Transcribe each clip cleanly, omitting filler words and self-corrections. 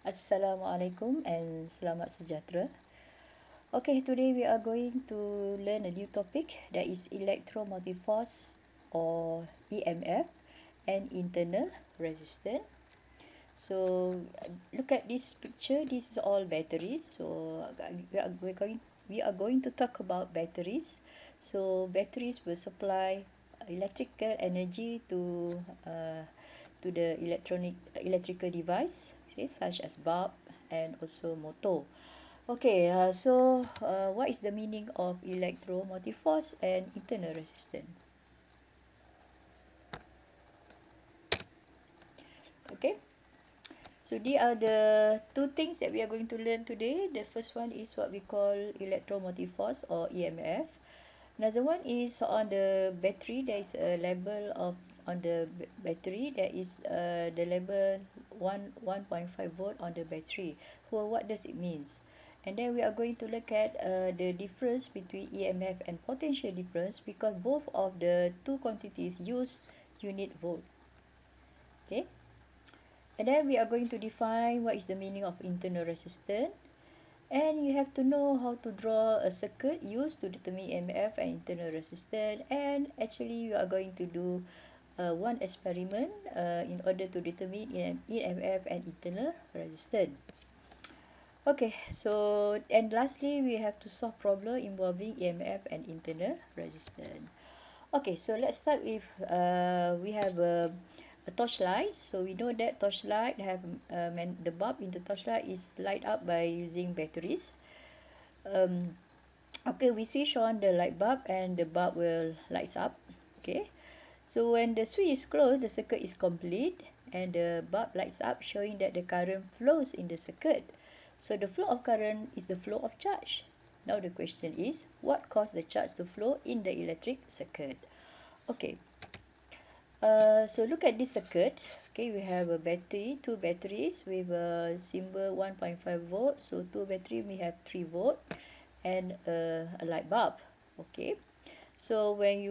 Assalamualaikum and selamat sejahtera. Okay, today we are going to learn a new topic that is electromotive force or EMF and internal resistance. So look at this picture. This is all batteries. So we are going to talk about batteries. So batteries will supply electrical energy to the electrical device, okay, such as bulb and also motor. Okay, what is the meaning of electromotive force and internal resistance? Okay, so these are the two things that we are going to learn today. The first one is what we call electromotive force or EMF. Another one is on the battery. There is a level of on the battery. There is the level 1.5 volt on the battery. So what does it means? And then we are going to look at the difference between EMF and potential difference, because both of the two quantities use unit volt. Okay. And then we are going to define what is the meaning of internal resistance. And you have to know how to draw a circuit used to determine EMF and internal resistance. And actually, you are going to do one experiment in order to determine EMF and internal resistance. Okay, so and lastly, we have to solve problem involving EMF and internal resistance. Okay, so let's start with we have a torchlight. So we know that torchlight have the bulb in the torchlight is light up by using batteries. Okay, we switch on the light bulb and the bulb will lights up. Okay, so when the switch is closed, the circuit is complete and the bulb lights up, showing that the current flows in the circuit. So the flow of current is the flow of charge. Now the question is, what caused the charge to flow in the electric circuit? Okay, so look at this circuit. Okay, we have a battery, two batteries with a symbol 1.5 volt. So two battery we have 3 volt and a light bulb. Okay, so when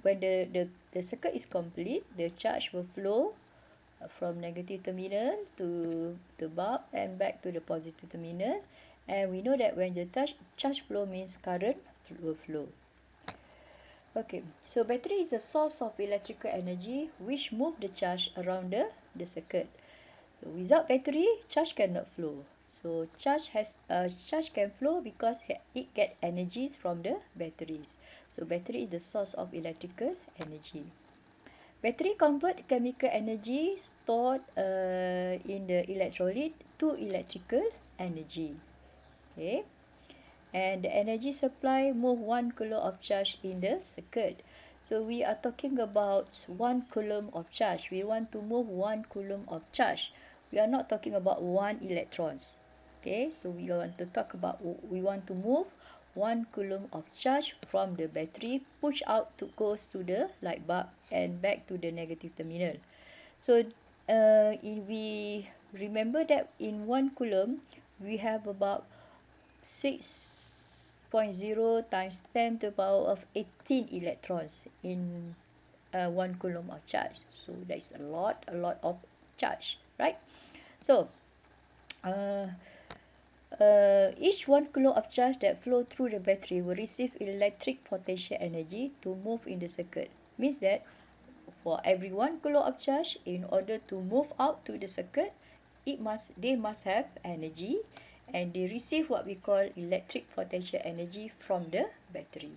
the circuit is complete, the charge will flow from negative terminal to the bulb and back to the positive terminal. And we know that when the charge flow means current will flow. Okay, so battery is a source of electrical energy which move the charge around the circuit. So without battery, charge cannot flow. So charge can flow because it get energies from the batteries. So battery is the source of electrical energy. Battery convert chemical energy stored in the electrolyte to electrical energy. Okay. And the energy supply move 1 coulomb of charge in the circuit. So we are talking about 1 coulomb of charge. We want to move 1 coulomb of charge. We are not talking about 1 electrons. Okay, so we want to move 1 coulomb of charge from the battery, push out to goes to the light bulb and back to the negative terminal. So if we remember that in 1 coulomb we have about 6.0 times 10 to the power of 18 electrons in 1 coulomb of charge. So that's a lot of charge, right? So each 1 coulomb of charge that flow through the battery will receive electric potential energy to move in the circuit. Means that for every 1 coulomb of charge, in order to move out to the circuit, they must have energy, and they receive what we call electric potential energy from the battery.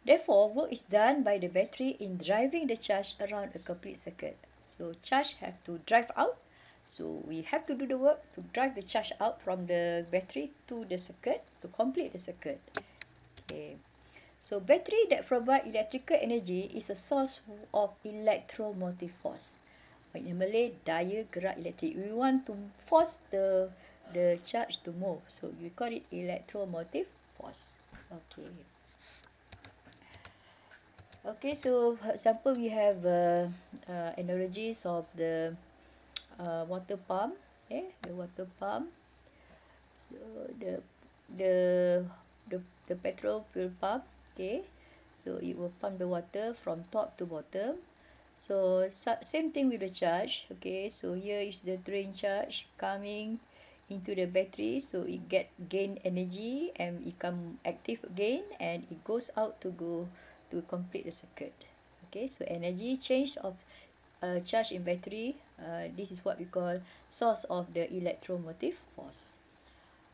Therefore, work is done by the battery in driving the charge around a complete circuit. So charge have to drive out. So we have to do the work to drive the charge out from the battery to the circuit to complete the circuit. Okay. So battery that provide electrical energy is a source of electromotive force. In Malay, daya gerak elektrik. We want to force the charge to move. So we call it electromotive force. Okay. Okay, so for example, we have analogies of the water pump. Okay, the water pump. So the petrol fuel pump. Okay, so it will pump the water from top to bottom. So same thing with the charge. Okay, so here is the drain charge coming into the battery, so it gain energy and it become active again, and it goes out to go to complete the circuit. Okay, so energy change of charge in battery, this is what we call source of the electromotive force.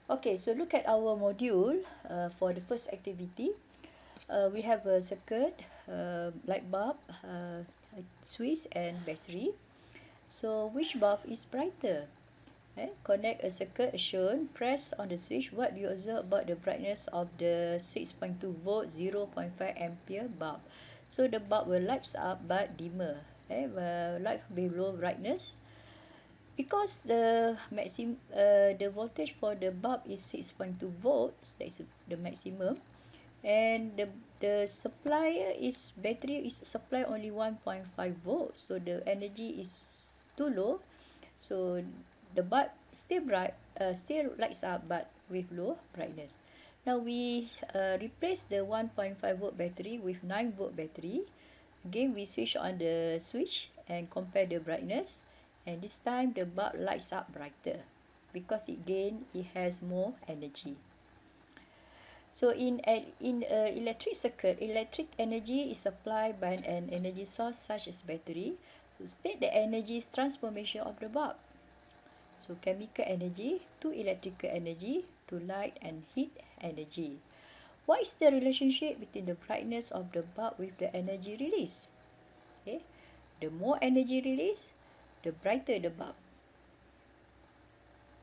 Okay, so look at our module for the first activity. We have a circuit, light bulb, switch and battery. So which bulb is brighter? Connect a circuit as shown. Press on the switch. What do you observe about the brightness of the 6.2 volt 0.5 ampere bulb? So the bulb will light up but dimmer. Light below brightness. Because the the voltage for the bulb is 6.2 volts, that is the maximum, and the supplier is battery is supply only 1.5 volts, so the energy is too low, so the bulb still bright, still lights up but with low brightness. Now we replace the 1.5 volt battery with 9 volt battery. Again, we switch on the switch and compare the brightness, and this time the bulb lights up brighter because it has more energy. So in a electric circuit, electric energy is supplied by an energy source such as battery. So state the energy transformation of the bulb. So chemical energy to electrical energy to light and heat energy. What is the relationship between the brightness of the bulb with the energy release? Okay, the more energy release, the brighter the bulb.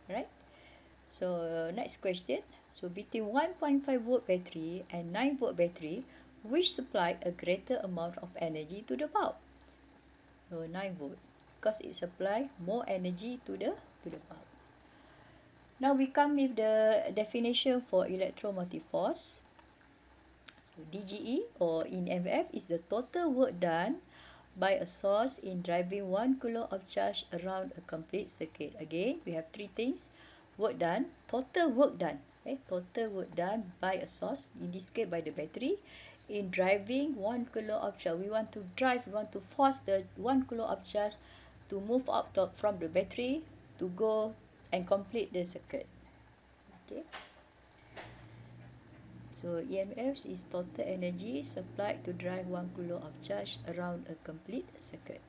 Right? So next question. So between 1.5 volt battery and 9 volt battery, which supply a greater amount of energy to the bulb? So 9 volt, because it supply more energy to the bulb. Now we come with the definition for electromotive force. So DGE or in MF is the total work done by a source in driving 1 coulomb of charge around a complete circuit. Again, we have three things: work done, total work done. Total work done by a source, in this case by the battery, in driving 1 coulomb of charge. We want to force the 1 coulomb of charge to move out from the battery to go and complete the circuit. Okay. So EMF is total energy supplied to drive 1 coulomb of charge around a complete circuit.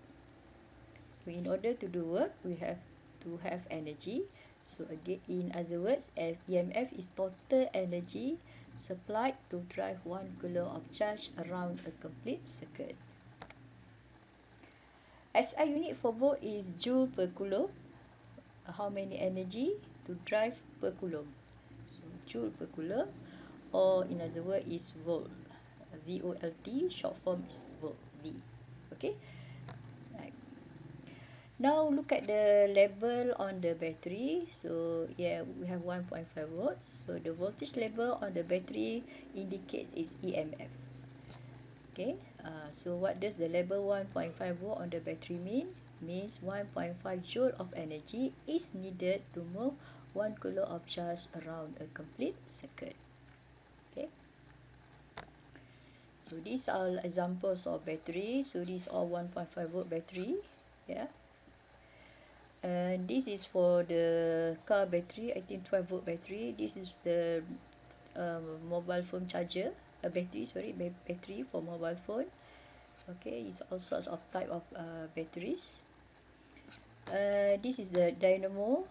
So in order to do work, we have to have energy. So again, in other words, EMF is total energy supplied to drive 1 coulomb of charge around a complete circuit. SI unit for volt is joule per coulomb. How many energy to drive per coulomb? So joule per coulomb, or in other words is volt. VOLT, short form is volt, V. Okay. Right. Now look at the level on the battery. So yeah, we have 1.5 volts. So the voltage level on the battery indicates its EMF. Okay. So what does the level 1.5 volt on the battery mean? Means 1.5 joule of energy is needed to move 1 coulomb of charge around a complete circuit. Okay. So these are examples of battery. So these are 1.5 volt battery. Yeah. And this is for the car battery, I think 12 volt battery. This is the mobile phone charger, battery for mobile phone. Okay, it's all sorts of type of batteries. This is the dynamo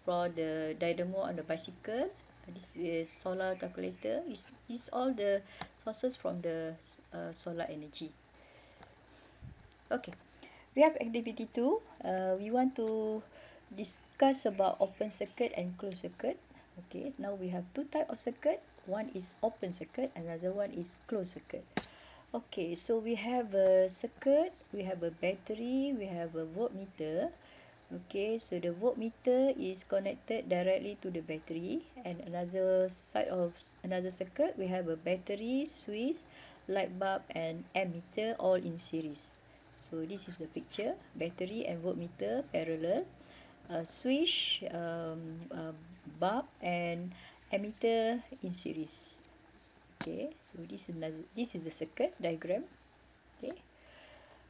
for the dynamo on the bicycle. This is solar calculator. It's all the sources from the solar energy. Okay, we have activity 2. We want to discuss about open circuit and closed circuit. Okay, now we have two types of circuit. One is open circuit, another one is closed circuit. Okay, so we have a circuit, we have a battery, we have a voltmeter. Okay, so the voltmeter is connected directly to the battery, and another side of another circuit, we have a battery, switch, light bulb and ammeter all in series. So this is the picture: battery and voltmeter parallel, switch, bulb and ammeter in series. Okay, so this is the circuit diagram. Okay.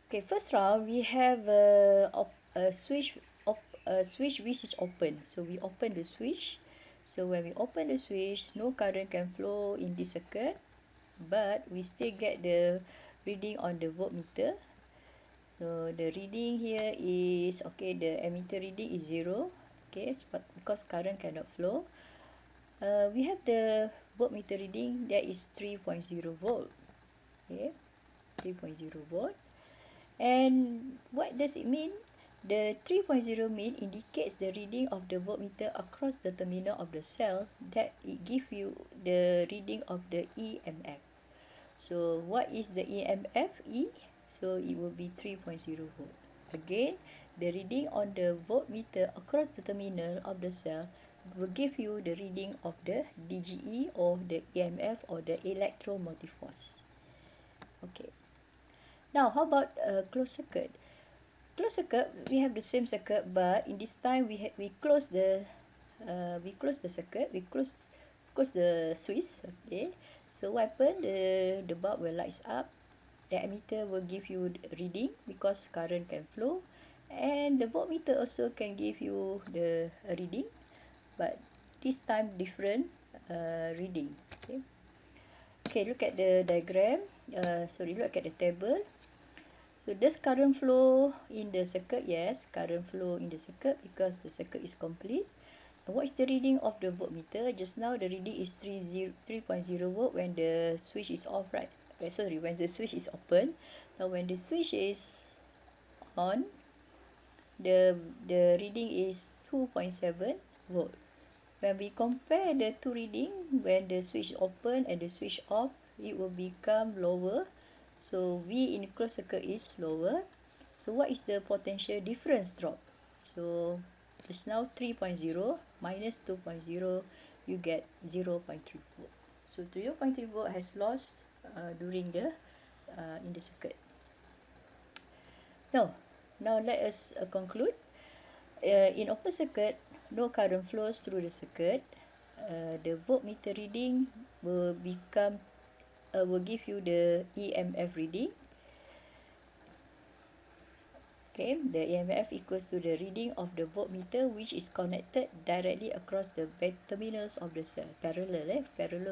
Okay, first round we have a switch which is open. So we open the switch. So when we open the switch, no current can flow in this circuit, but we still get the reading on the voltmeter. So the reading here is, okay, the ammeter reading is 0. Okay, but because current cannot flow, we have the voltmeter reading that is 3.0 volt. Okay, 3.0 volt. And what does it mean? The 3.0 mean indicates the reading of the voltmeter across the terminal of the cell, that it gives you the reading of the EMF. So what is the EMF? E? So it will be 3.0 volt. Again, the reading on the voltmeter across the terminal of the cell will give you the reading of the DGE, or the EMF, or the electromotive force. Okay. Now, how about a closed circuit? Closed circuit, we have the same circuit, but in this time we close the circuit, we close the switch. Okay, so what happen? The bulb will lights up. The ammeter will give you the reading because current can flow, and the voltmeter also can give you the reading, but this time different reading. Okay. Okay, look at the diagram. Look at the table. So does current flow in the circuit? Yes, current flow in the circuit because the circuit is complete. And what is the reading of the voltmeter? Just now the reading is 3.0 volt when the switch is off, right? When the switch is open. Now when the switch is on, the reading is 2.7 volt. When we compare the two reading, when the switch open and the switch off, it will become lower. So V in closed circuit is lower. So what is the potential difference drop? So just now 3.0 minus 2.0, you get 0.3 volt. So 0.3 volt has lost during the in the circuit. Now let us conclude. In open circuit, no current flows through the circuit. The voltmeter reading will give you the EMF reading. Okay, the EMF equals to the reading of the voltmeter, which is connected directly across the terminals of the cell, parallel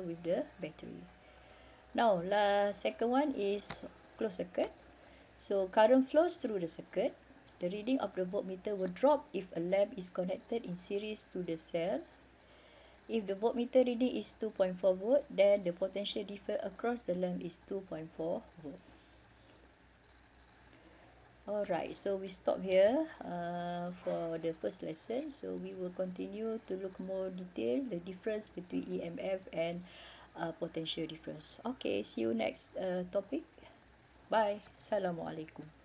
with the battery. Now, second one is closed circuit. So current flows through the circuit. The reading of the voltmeter will drop if a lamp is connected in series to the cell. If the voltmeter reading is 2.4 volt, then the potential difference across the lamp is 2.4 volt. Alright, so we stop here for the first lesson. So we will continue to look more detail the difference between EMF and potential difference. Okay, see you next topic. Bye. Assalamualaikum.